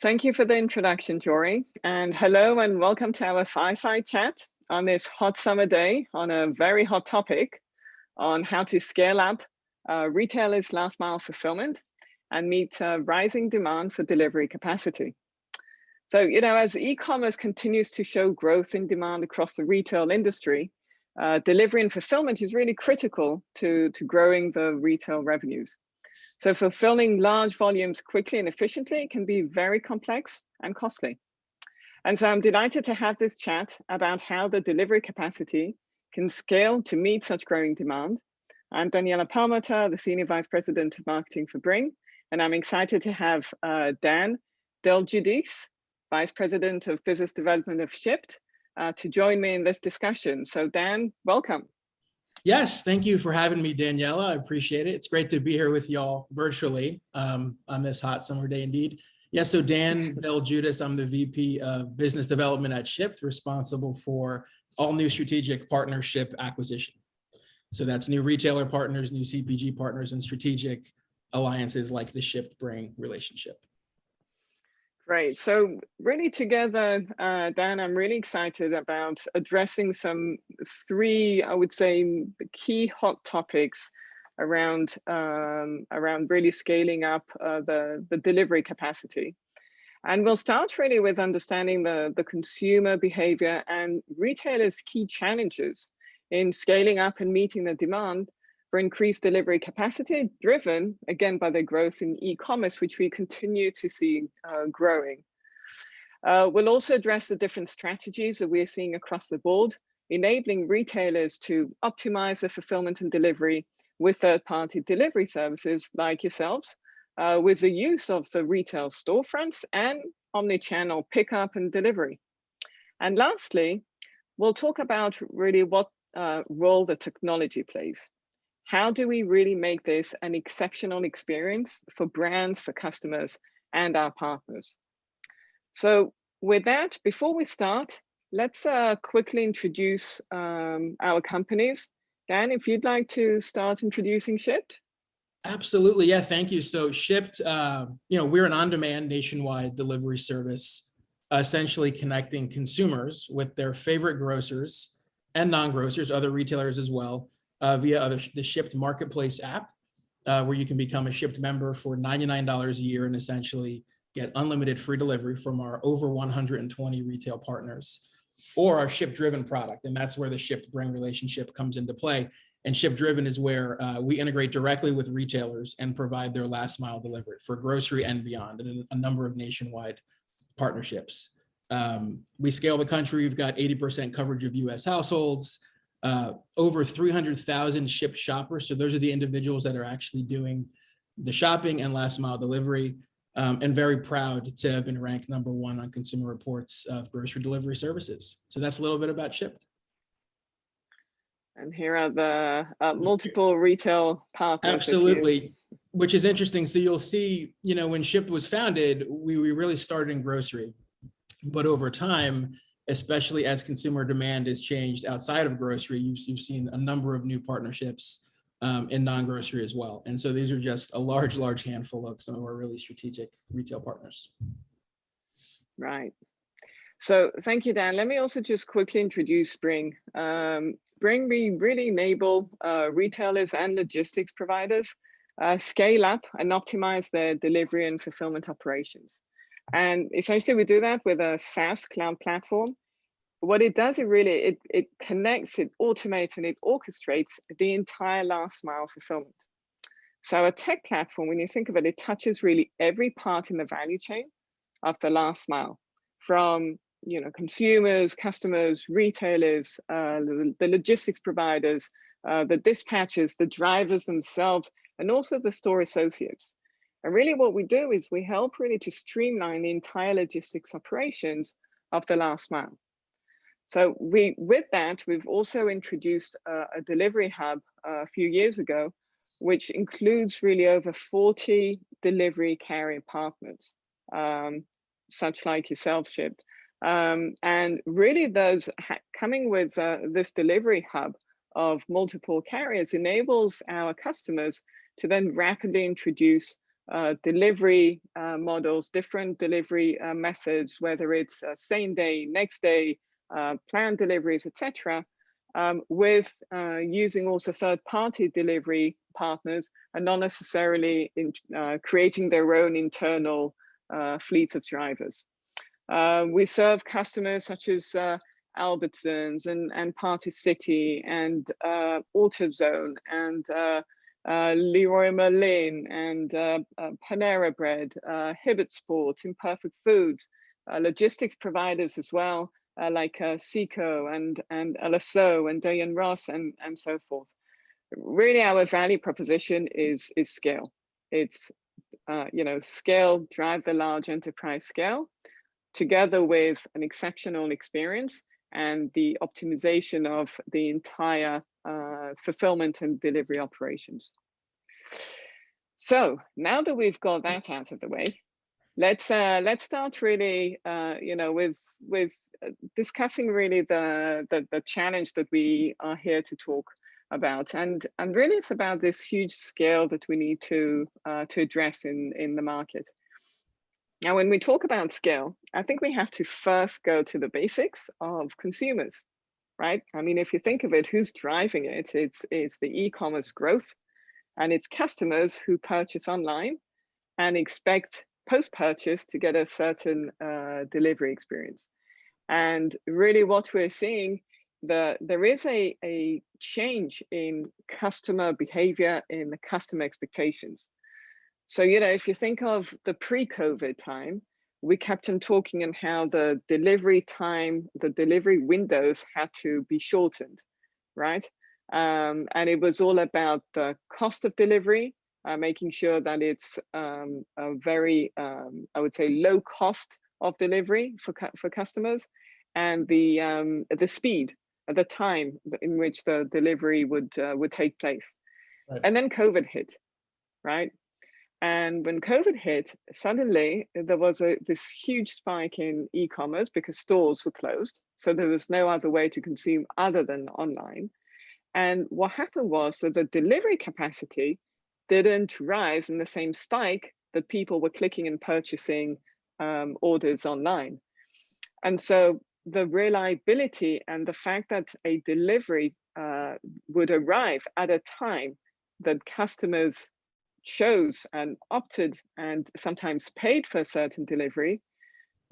Thank you for the introduction, Jory. And hello and welcome to our fireside chat on this hot summer day on a very hot topic on how to scale up retailers' last mile fulfillment and meet rising demand for delivery capacity. So, as e-commerce continues to show growth in demand across the retail industry, delivery and fulfillment is really critical to growing the retail revenues. So fulfilling large volumes quickly and efficiently can be very complex and costly. And so I'm delighted to have this chat about how the delivery capacity can scale to meet such growing demand. I'm Daniela Perlmutter, the Senior Vice President of Marketing for Bringg, and I'm excited to have Dan DelGiudice, Vice President of Business Development of Shipt, to join me in this discussion. So Dan, welcome. Yes, thank you for having me, Daniela. I appreciate it. It's great to be here with y'all virtually on this hot summer day indeed. Yeah, so Dan DelGiudice, I'm the VP of Business Development at Shipt, responsible for all new strategic partnership acquisition. So that's new retailer partners, new CPG partners, and strategic alliances like the Shipt-Bringg relationship. Great. So really together, Dan, I'm really excited about addressing three, I would say, key hot topics around really scaling up the delivery capacity. And we'll start really with understanding the consumer behavior and retailers' key challenges in scaling up and meeting the demand for increased delivery capacity, driven again by the growth in e-commerce, which we continue to see growing. We'll also address the different strategies that we're seeing across the board, enabling retailers to optimize their fulfillment and delivery with third-party delivery services like yourselves, with the use of the retail storefronts and omnichannel pickup and delivery. And lastly, we'll talk about really what role the technology plays. How do we really make this an exceptional experience for brands, for customers, and our partners? So with that, before we start, let's quickly introduce our companies. Dan, if you'd like to start introducing Shipt. Absolutely, yeah, thank you. So Shipt, we're an on-demand nationwide delivery service, essentially connecting consumers with their favorite grocers and non-grocers, other retailers as well, via the Shipt Marketplace app, where you can become a Shipt member for $99 a year and essentially get unlimited free delivery from our over 120 retail partners, or our Shipt-driven product. And that's where the Shipt-Bringg relationship comes into play. And Shipt-driven is where we integrate directly with retailers and provide their last mile delivery for grocery and beyond, and a number of nationwide partnerships. We scale the country. We've got 80% coverage of US households, over 300,000 Shipt shoppers. So those are the individuals that are actually doing the shopping and last mile delivery, and very proud to have been ranked #1 on Consumer Reports of grocery delivery services. So that's a little bit about Shipt. And here are the multiple retail partners. Absolutely, which is interesting. So you'll see, when Shipt was founded, we really started in grocery, but over time, especially as consumer demand has changed outside of grocery, you've seen a number of new partnerships in non-grocery as well. And so these are just a large handful of some of our really strategic retail partners. Right. So thank you, Dan. Let me also just quickly introduce Bringg. Bringg, we really enable retailers and logistics providers scale up and optimize their delivery and fulfillment operations. And essentially we do that with a SaaS cloud platform. What it does, it connects, it automates, and it orchestrates the entire last mile fulfillment. So a tech platform, when you think of it, it touches really every part in the value chain of the last mile, from consumers, customers, retailers, the logistics providers, the dispatchers, the drivers themselves, and also the store associates. And really what we do is we help really to streamline the entire logistics operations of the last mile. So with that, we've also introduced a delivery hub a few years ago, which includes really over 40 delivery carrier partners, such like yourself, Shipt. And really those coming with this delivery hub of multiple carriers enables our customers to then rapidly introduce delivery models, different delivery methods, whether it's same day, next day, planned deliveries, etc., with using also third-party delivery partners and not necessarily creating their own internal fleets of drivers. We serve customers such as Albertsons and Party City and AutoZone and Leroy Merlin and Panera Bread, Hibbett Sports, Imperfect Foods, logistics providers as well, like Seco and LSO and Day and Ross and so forth. Really, our value proposition is scale. It's scale, drive the large enterprise scale, together with an exceptional experience and the optimization of the entire fulfillment and delivery operations. So now that we've got that out of the way, let's start really, with discussing really the challenge that we are here to talk about, and really it's about this huge scale that we need to address in the market. Now, when we talk about scale, I think we have to first go to the basics of consumers, right? I mean, if you think of it, who's driving it? It's the e-commerce growth, and it's customers who purchase online and expect post-purchase to get a certain delivery experience. And really what we're seeing, there is a change in customer behavior, in the customer expectations. So, if you think of the pre-COVID time, we kept on talking on how the delivery time, the delivery windows had to be shortened, right? And it was all about the cost of delivery, making sure that it's a very, I would say, low cost of delivery for customers, and the speed, the time in which the delivery would take place. Right. And then COVID hit, right? And when COVID hit, suddenly there was this huge spike in e-commerce because stores were closed. So there was no other way to consume other than online. And what happened was that the delivery capacity didn't rise in the same spike that people were clicking and purchasing orders online. And so the reliability and the fact that a delivery would arrive at a time that customers chose and opted and sometimes paid for a certain delivery,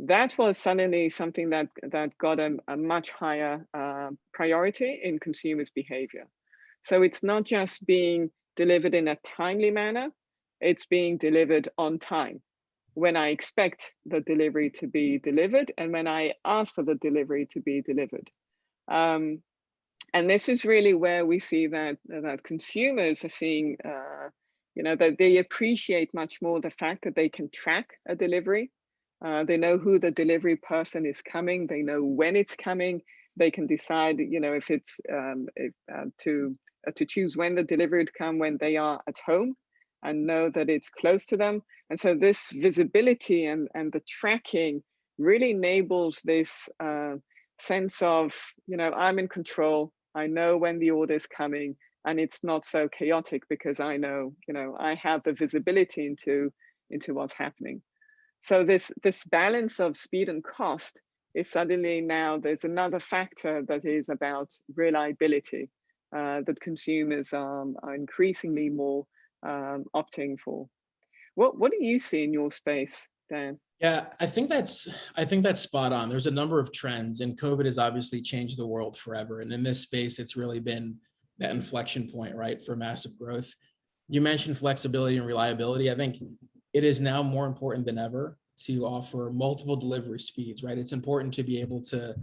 that was suddenly something that got a much higher priority in consumers' behavior. So it's not just being delivered in a timely manner, it's being delivered on time, when I expect the delivery to be delivered and when I ask for the delivery to be delivered. And this is really where we see that consumers are seeing that they appreciate much more the fact that they can track a delivery. They know who the delivery person is coming. They know when it's coming. They can decide, if it's to choose when the delivery would come when they are at home and know that it's close to them. And so this visibility and the tracking really enables this sense of, I'm in control. I know when the order is coming. And it's not so chaotic because I know, I have the visibility into what's happening. So this balance of speed and cost is suddenly now there's another factor that is about reliability that consumers are increasingly more opting for. What do you see in your space, Dan? Yeah, I think that's spot on. There's a number of trends, and COVID has obviously changed the world forever. And in this space, it's really been that inflection point, right, for massive growth. You mentioned flexibility and reliability. I think it is now more important than ever to offer multiple delivery speeds, right? It's important to be able to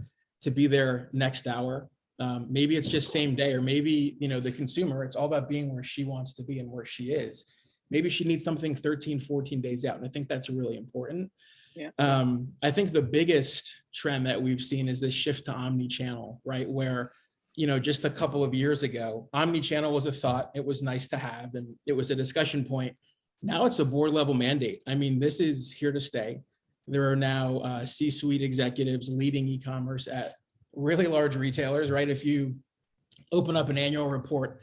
be there next hour. Maybe it's just same day, or maybe, the consumer, it's all about being where she wants to be and where she is. Maybe she needs something 13, 14 days out. And I think that's really important. Yeah. I think the biggest trend that we've seen is this shift to omnichannel, right? Where just a couple of years ago, omnichannel was a thought. It was nice to have, and it was a discussion point. Now it's a board level mandate. I mean, this is here to stay. There are now C-suite executives leading e-commerce at really large retailers, right? If you open up an annual report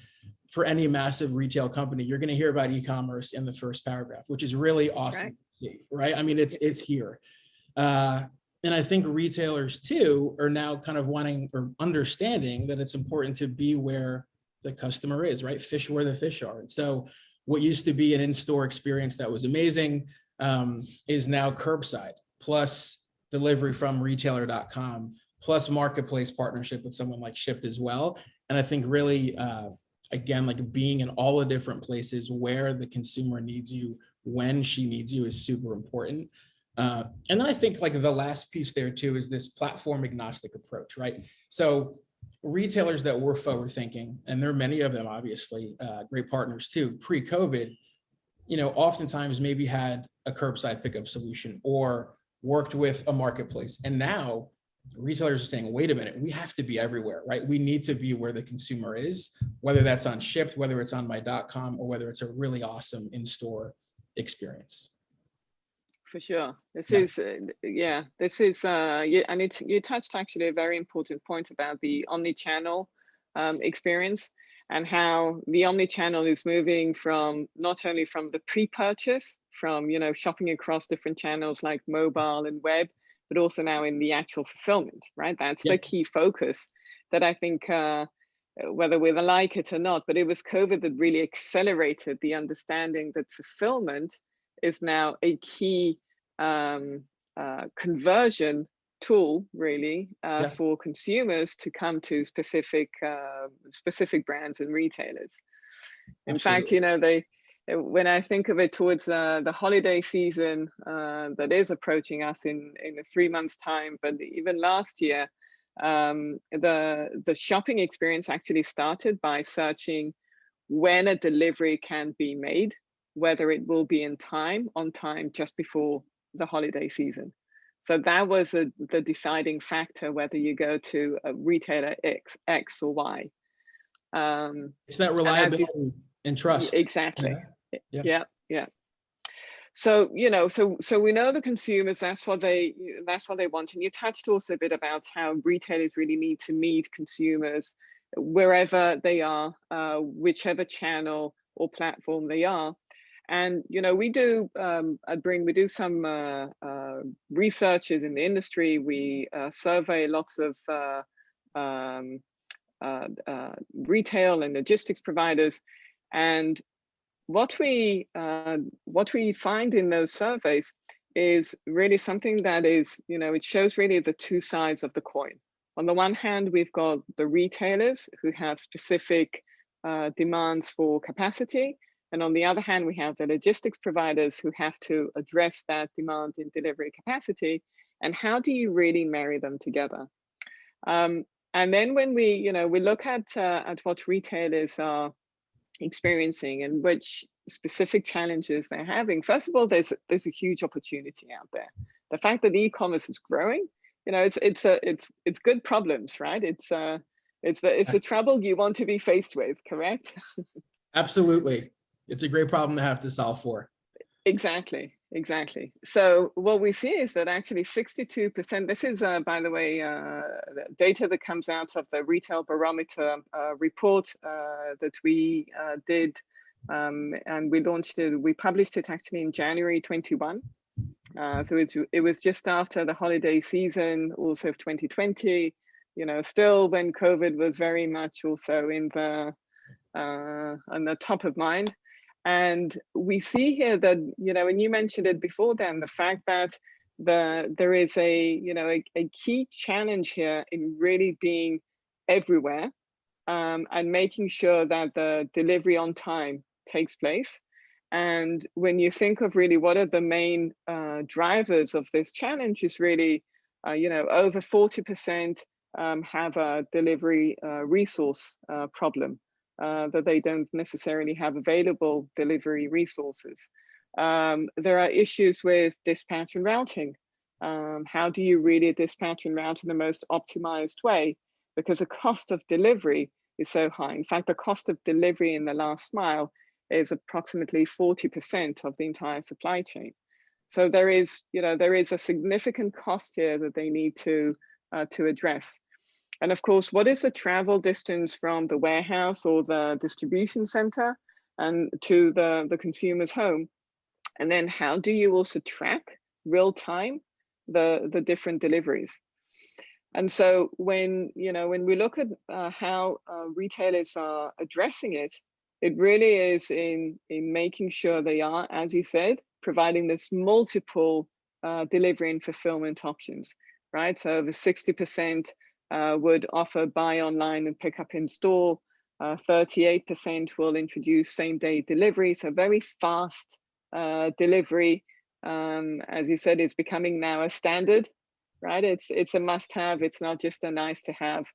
for any massive retail company, you're going to hear about e-commerce in the first paragraph, which is really awesome Right. to see, right? I mean, it's here. And I think retailers too are now kind of wanting or understanding that it's important to be where the customer is, right? Fish where the fish are. And so what used to be an in-store experience that was amazing is now curbside, plus delivery from retailer.com, plus marketplace partnership with someone like Shipt as well. And I think really, again, like being in all the different places where the consumer needs you, when she needs you is super important. And then I think like the last piece there too is this platform agnostic approach, right? So retailers that were forward thinking, and there are many of them, obviously, great partners too, pre-COVID, oftentimes maybe had a curbside pickup solution or worked with a marketplace. And now retailers are saying, wait a minute, we have to be everywhere, right? We need to be where the consumer is, whether that's on Shipt, whether it's on my.com, or whether it's a really awesome in-store experience. For sure. This is, and you touched actually a very important point about the omnichannel experience, and how the omnichannel is moving from not only from the pre-purchase, from shopping across different channels like mobile and web, but also now in the actual fulfillment, right? That's the key focus that I think, whether we like it or not, but it was COVID that really accelerated the understanding that fulfillment is now a key conversion tool, really, for consumers to come to specific brands and retailers. In fact, when I think of it towards the holiday season that is approaching us in 3 months' time, but even last year, the shopping experience actually started by searching when a delivery can be made, whether it will be on time, just before the holiday season. So that was the deciding factor, whether you go to a retailer X or Y. It's that reliability and trust. Exactly. Yeah. So so we know the consumers, that's what they want. And you touched also a bit about how retailers really need to meet consumers wherever they are, whichever channel or platform they are. And we do at Bringg, we do some researches in the industry. We survey lots of retail and logistics providers, and what we find in those surveys is really something that is, it shows really the two sides of the coin. On the one hand, we've got the retailers who have specific demands for capacity. And on the other hand, we have the logistics providers who have to address that demand in delivery capacity. And how do you really marry them together? And then when we look at what retailers are experiencing and which specific challenges they're having, first of all, there's a huge opportunity out there. The fact that e-commerce is growing, it's good problems, right? It's the trouble you want to be faced with, correct? Absolutely. It's a great problem to have to solve for. Exactly. So what we see is that actually 62%, this is, by the way, data that comes out of the Retail Barometer report that we did, and we published it actually in January 21. So it was just after the holiday season, also of 2020, still when COVID was very much also on the top of mind. And we see here that, and you mentioned it before, Dan, the fact that there is a key challenge here in really being everywhere, and making sure that the delivery on time takes place. And when you think of really what are the main drivers of this challenge, is really, over 40% have a delivery resource problem. That they don't necessarily have available delivery resources. There are issues with dispatch and routing. How do you really dispatch and route in the most optimized way? Because the cost of delivery is so high. In fact, the cost of delivery in the last mile is approximately 40% of the entire supply chain. So there is a significant cost here that they need to address. And of course, what is the travel distance from the warehouse or the distribution center and to the consumer's home? And then how do you also track real time the different deliveries? And so when we look at how retailers are addressing it, it really is in making sure they are, as you said, providing this multiple delivery and fulfillment options, right? So over 60% would offer buy online and pick up in store. 38% will introduce same day delivery, so very fast delivery. As you said, is becoming now a standard, right? It's a must-have. It's not just a nice to have.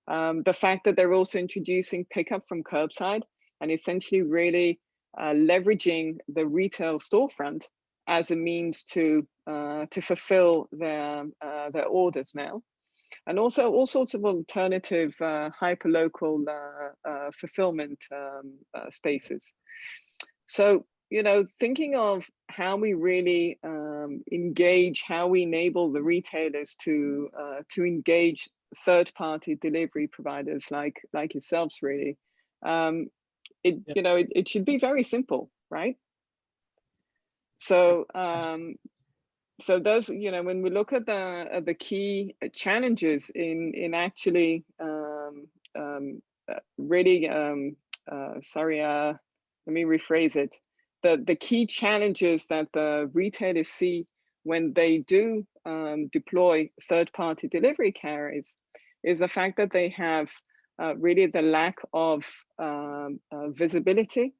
The fact that they're also introducing pickup from curbside and essentially really leveraging the retail storefront as a means to fulfill their orders now, and also all sorts of alternative hyperlocal fulfillment spaces. So thinking of how we really engage, how we enable the retailers to engage third-party delivery providers like yourselves, really, it should be very simple, right? So so those, when we look at the key challenges in actually really let me rephrase it. The key challenges that the retailers see when they do deploy third-party delivery carriers is the fact that they have really the lack of visibility.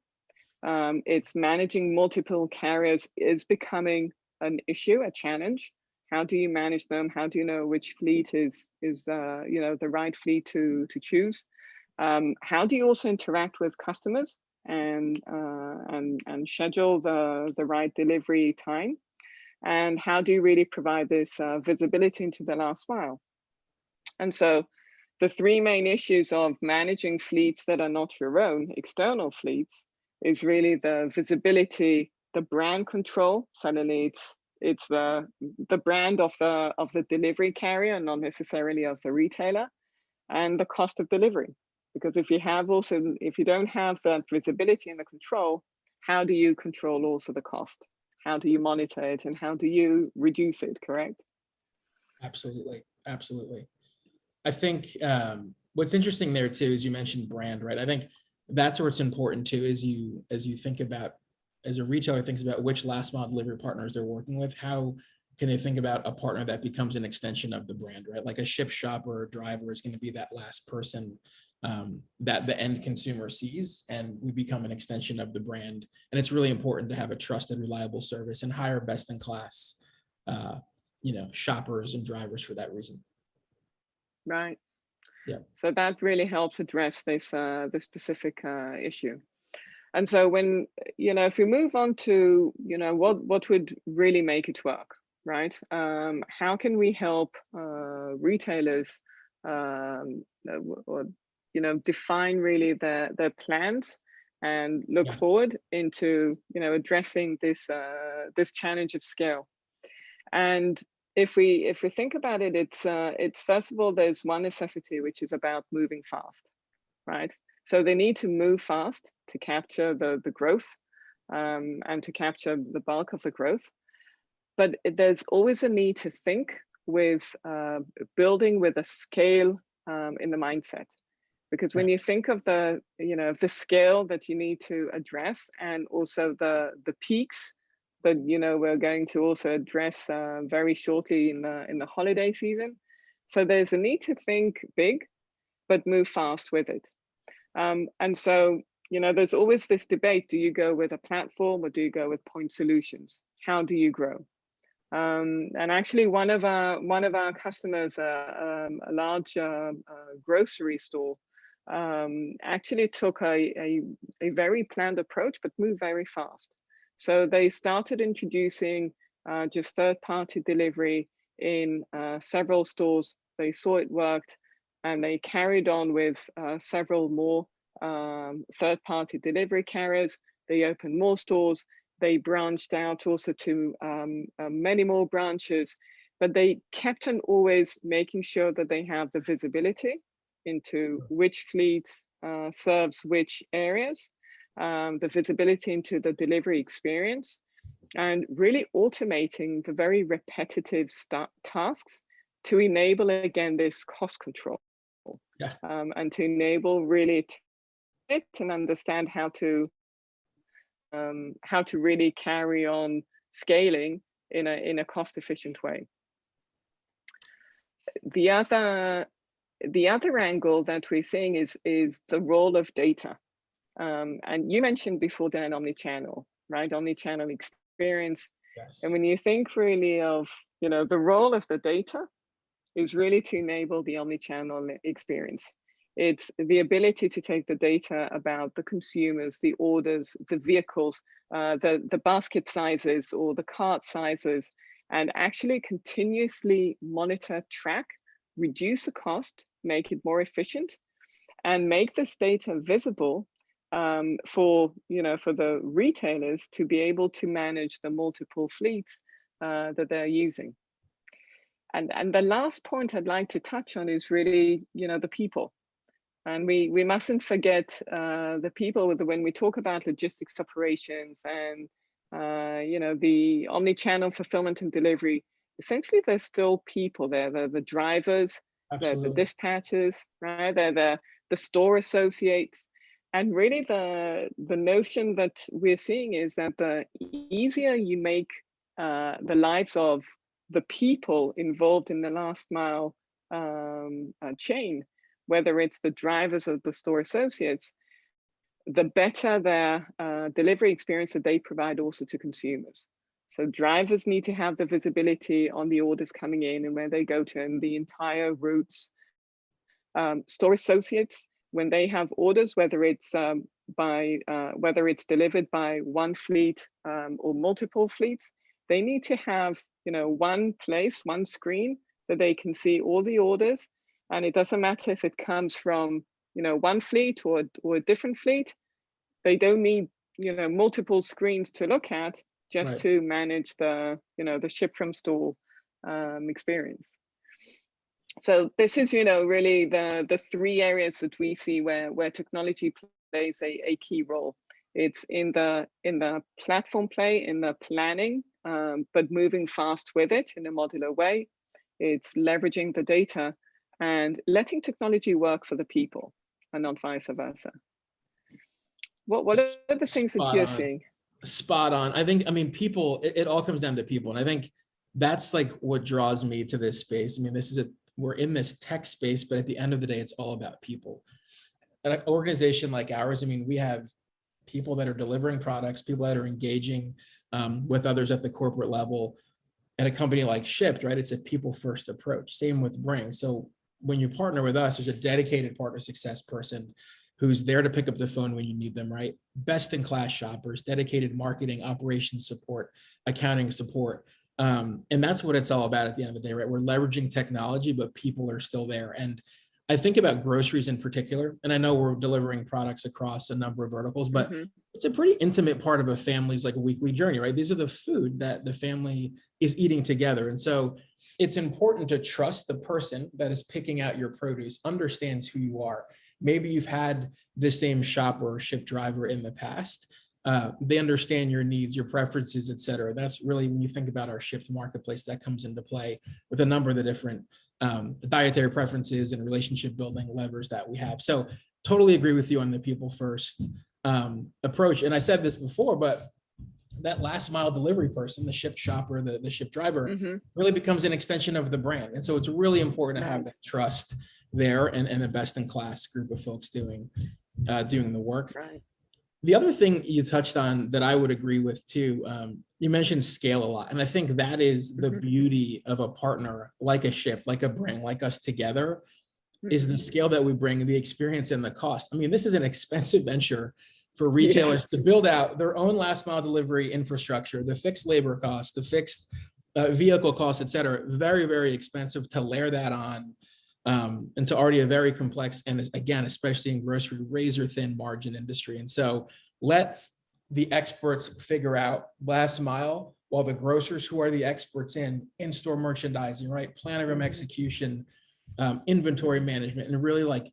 It's managing multiple carriers is becoming an issue, a challenge. How do you manage them? How do you know which fleet is the right fleet to choose? How do you also interact with customers and schedule the right delivery time? And how do you really provide this visibility into the last mile? And so the three main issues of managing fleets that are not your own, external fleets, is really the visibility, the brand control. Suddenly it's the brand of the delivery carrier, not necessarily of the retailer, and the cost of delivery. Because if you don't have that visibility and the control, how do you control also the cost? How do you monitor it, and how do you reduce it, correct? Absolutely. Absolutely. I think what's interesting there too is you mentioned brand, right? I think that's where it's important too, as you think about, as a retailer thinks about which last mile delivery partners they're working with, how can they think about a partner that becomes an extension of the brand, right? Like a Shipt shopper or driver is going to be that last person that the end consumer sees, and we become an extension of the brand. And it's really important to have a trusted, reliable service and hire best in class, shoppers and drivers for that reason. Right. Yeah. So that really helps address this specific issue. And so when, if we move on to, what would really make it work, right? How can we help retailers or define really their plans and look forward into, addressing this challenge of scale? And if we think about it, it's first of all, there's one necessity, which is about moving fast, right? So they need to move fast to capture the growth and to capture the bulk of the growth. But there's always a need to think with building with a scale in the mindset. Because when you think of the scale that you need to address, and also the peaks that we're going to also address very shortly in the holiday season. So there's a need to think big, but move fast with it. And so there's always this debate: do you go with a platform or do you go with point solutions? How do you grow? And actually, one of our customers, a large grocery store, actually took a very planned approach, but moved very fast. So they started introducing just third-party delivery in several stores. They saw it worked, and they carried on with several more third-party delivery carriers. They opened more stores. They branched out also to many more branches. but they kept on always making sure that they have the visibility into which fleets serves which areas, the visibility into the delivery experience, and really automating the very repetitive tasks to enable, again, this cost control. Yeah. And to enable really and understand how to really carry on scaling in a cost efficient way. The other angle that we're seeing is the role of data. And you mentioned before, Dan, omnichannel, right? Omnichannel experience. Yes. And when you think really of, the role of the data is really to enable the omnichannel experience. It's the ability to take the data about the consumers, the orders, the vehicles, the basket sizes or the cart sizes, and actually continuously monitor, track, reduce the cost, make it more efficient, and make this data visible for the retailers to be able to manage the multiple fleets that they're using. And the last point I'd like to touch on is really, the people. And we mustn't forget the people when we talk about logistics operations and, the omni-channel fulfillment and delivery. Essentially, there's still people there. They're the drivers, they're the dispatchers, right? They're the store associates. And really the notion that we're seeing is that the easier you make the lives of the people involved in the last mile chain, whether it's the drivers or the store associates, the better their delivery experience that they provide also to consumers. So drivers need to have the visibility on the orders coming in and where they go to and the entire routes. Store associates, when they have orders, whether it's delivered by one fleet or multiple fleets, they need to have one place, one screen that they can see all the orders. And it doesn't matter if it comes from one fleet or a different fleet. They don't need multiple screens to look at just to manage the the ship from store experience. So this is really the three areas that we see where technology plays a key role. It's in the platform play, in the planning, but moving fast with it in a modular way. It's leveraging the data and letting technology work for the people and not vice versa. What are the things that you're seeing? Spot on. I mean, people, it all comes down to people. And I think that's like what draws me to this space. I mean, we're in this tech space, but at the end of the day, it's all about people. At an organization like ours, I mean, we have people that are delivering products, people that are engaging with others at the corporate level. At a company like Shipt, right, it's a people first approach. Same with Bringg. So when you partner with us, there's a dedicated partner success person who's there to pick up the phone when you need them, right? Best in class shoppers, dedicated marketing, operations support, accounting support. And that's what it's all about at the end of the day, right? We're leveraging technology, but people are still there. And I think about groceries in particular, and I know we're delivering products across a number of verticals, but it's a pretty intimate part of a family's like a weekly journey, right? These are the food that the family is eating together. And so it's important to trust the person that is picking out your produce, understands who you are. Maybe you've had the same shopper or Shipt driver in the past. They understand your needs, your preferences, et cetera. That's really, when you think about our Shipt marketplace, that comes into play with a number of the different dietary preferences and relationship building levers that we have. So totally agree with you on the people first approach. And I said this before, but that last mile delivery person, the Shipt shopper, the Shipt driver, really becomes an extension of the brand. And so it's really important to have that trust there and a best in class group of folks doing the work. Right. The other thing you touched on that I would agree with too, you mentioned scale a lot. And I think that is the beauty of a partner like a Shipt, like a Bringg, like us together, is the scale that we bring, the experience and the cost. I mean, this is an expensive venture for retailers to build out their own last mile delivery infrastructure, the fixed labor costs, the fixed vehicle costs, et cetera. Very, very expensive to layer that on into already a very complex, and again, especially in grocery, razor thin margin industry. And so let the experts figure out last mile while the grocers who are the experts in in-store merchandising, right, planogram execution, inventory management, and really like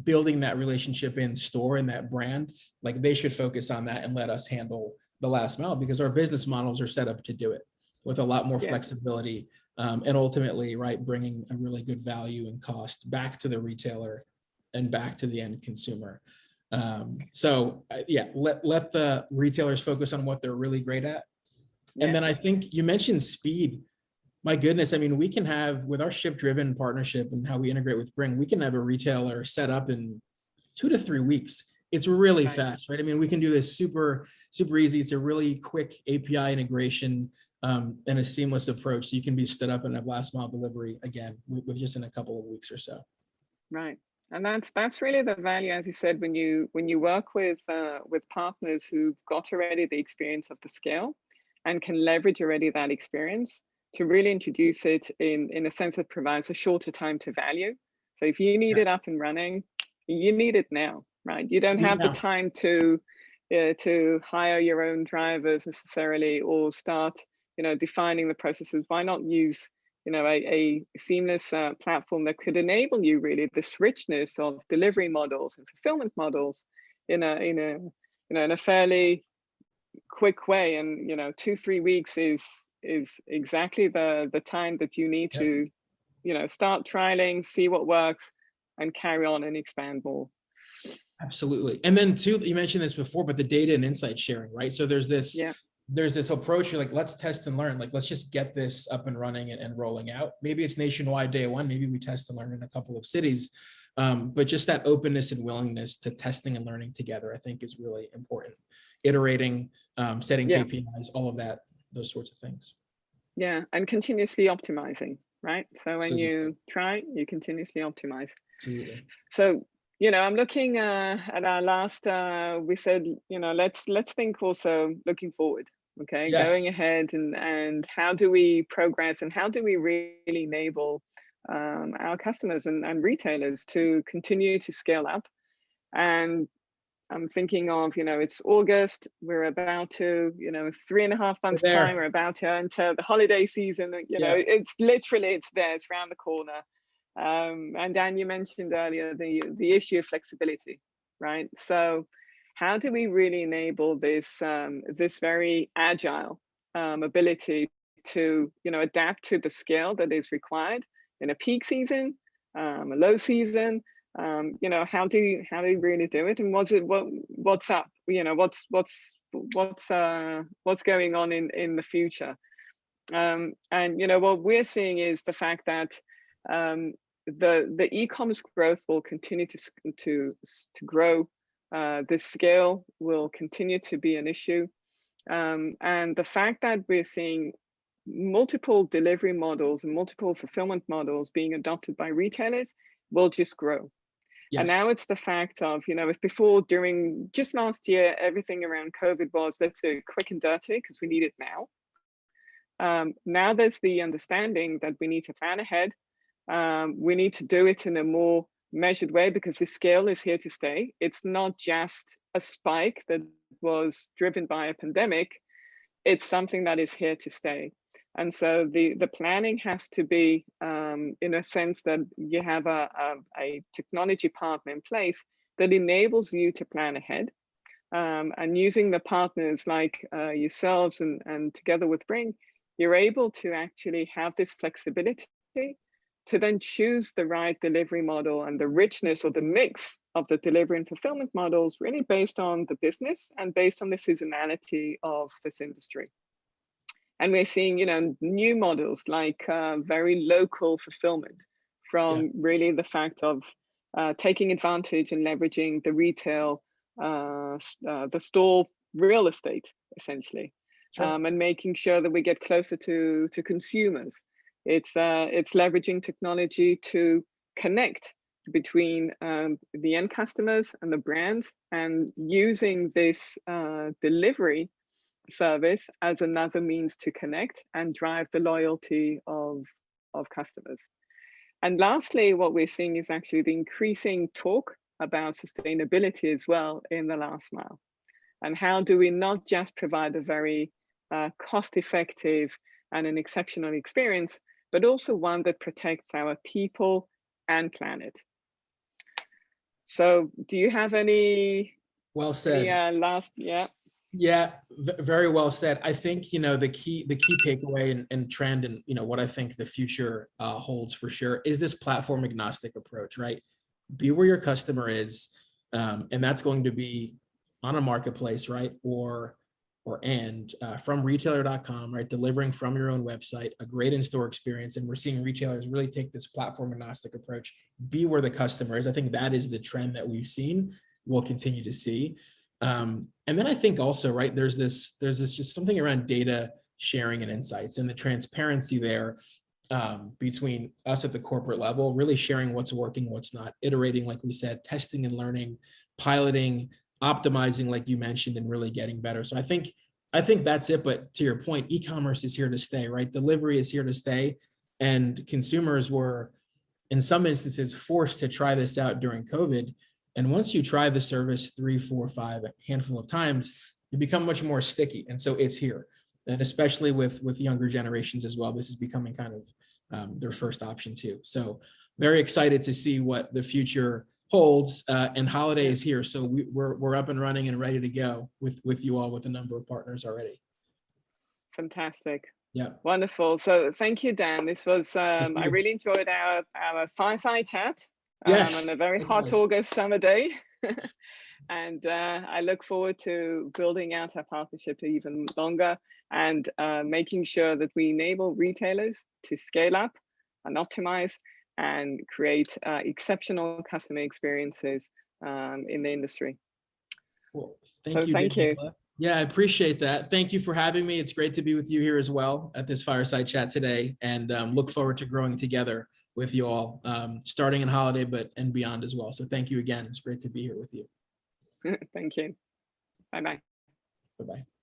building that relationship in store and that brand, like they should focus on that and let us handle the last mile, because our business models are set up to do it with a lot more flexibility, and ultimately, right, bringing a really good value and cost back to the retailer and back to the end consumer. So yeah, let the retailers focus on what they're really great at. And then I think you mentioned speed. My goodness, I mean, we can have, with our Shipt-driven partnership and how we integrate with Bringg, we can have a retailer set up in 2 to 3 weeks. It's really fast, right? I mean, we can do this super easy. It's a really quick API integration, and a seamless approach. So you can be stood up and have last mile delivery again with just in a couple of weeks or so. Right. And that's really the value, as you said, when you work with partners who've got already the experience of the scale and can leverage already that experience to really introduce it in a sense that provides a shorter time to value. So if you need it up and running, you need it now, right? You don't have the time to hire your own drivers necessarily, or start, defining the processes. Why not use, a seamless platform that could enable you really this richness of delivery models and fulfillment models in a fairly quick way. And 2-3 weeks is exactly the time that you need to start trialing, see what works, and carry on and expand more. Absolutely. And then too, you mentioned this before, but the data and insight sharing, right? So there's this approach, you're like, let's test and learn, like, let's just get this up and running and rolling out. Maybe it's nationwide day one, maybe we test and learn in a couple of cities. But just that openness and willingness to testing and learning together, I think is really important. Iterating, setting KPIs, all of that, those sorts of things. Yeah, and continuously optimizing, right? So when you try, you continuously optimize. Absolutely. So, I'm looking at our last, we said, let's think also looking forward, okay? Going ahead, and how do we progress, and how do we really enable our customers and retailers to continue to scale up? And I'm thinking of, it's August, we're about to, 3.5 months time, we're about to enter the holiday season, it's literally, it's there, it's around the corner. And Dan, you mentioned earlier the issue of flexibility, right? So how do we really enable this this very agile ability to adapt to the scale that is required in a peak season, a low season? How do you really do it, and what's up? What's going on in the future? And what we're seeing is the fact that the e-commerce growth will continue to grow. This scale will continue to be an issue, and the fact that we're seeing multiple delivery models and multiple fulfillment models being adopted by retailers will just grow. And now it's the fact of, if before, during just last year, everything around COVID was, let's do it quick and dirty because we need it now. Now there's the understanding that we need to plan ahead. We need to do it in a more measured way because the scale is here to stay. It's not just a spike that was driven by a pandemic. It's something that is here to stay. And so the planning has to be in a sense that you have a technology partner in place that enables you to plan ahead. And using the partners like yourselves and together with Bringg, you're able to actually have this flexibility to then choose the right delivery model and the richness or the mix of the delivery and fulfillment models really based on the business and based on the seasonality of this industry. And we're seeing, new models like very local fulfillment from really the fact of taking advantage and leveraging the retail, the store real estate, essentially, and making sure that we get closer to consumers. It's leveraging technology to connect between the end customers and the brands, and using this delivery service as another means to connect and drive the loyalty of customers. And lastly, what we're seeing is actually the increasing talk about sustainability as well in the last mile. And how do we not just provide a very cost-effective, and an exceptional experience, but also one that protects our people and planet. So do you have any Well said. last, yeah? Yeah, very well said. I think, the key takeaway and trend, and, what I think the future holds for sure is this platform agnostic approach, right? Be where your customer is. And that's going to be on a marketplace, right? From retailer.com, right? Delivering from your own website, a great in-store experience. And we're seeing retailers really take this platform agnostic approach, be where the customer is. I think that is the trend that we've seen, we'll continue to see. And then I think also, right, there's this just something around data sharing and insights and the transparency there, between us at the corporate level, really sharing what's working, what's not, iterating, like we said, testing and learning, piloting, optimizing, like you mentioned, and really getting better. So I think that's it. But to your point, e-commerce is here to stay, right? Delivery is here to stay. And consumers were, in some instances, forced to try this out during COVID. And once you try the service 3, 4, 5, a handful of times, you become much more sticky. And so it's here. And especially with younger generations as well, this is becoming kind of their first option too. So very excited to see what the future holds. And holiday is here. So we're up and running and ready to go with you all, with a number of partners already. Fantastic. Yeah. Wonderful. So thank you, Dan. This was, I really enjoyed our fireside chat. Yes. On a very hot August summer day. And I look forward to building out our partnership even longer and making sure that we enable retailers to scale up and optimize and create exceptional customer experiences in the industry. Well, thank you. Yeah, I appreciate that. Thank you for having me. It's great to be with you here as well at this fireside chat today, and look forward to growing together with you all, starting in holiday, and beyond as well. So thank you again. It's great to be here with you. Thank you. Bye-bye. Bye-bye.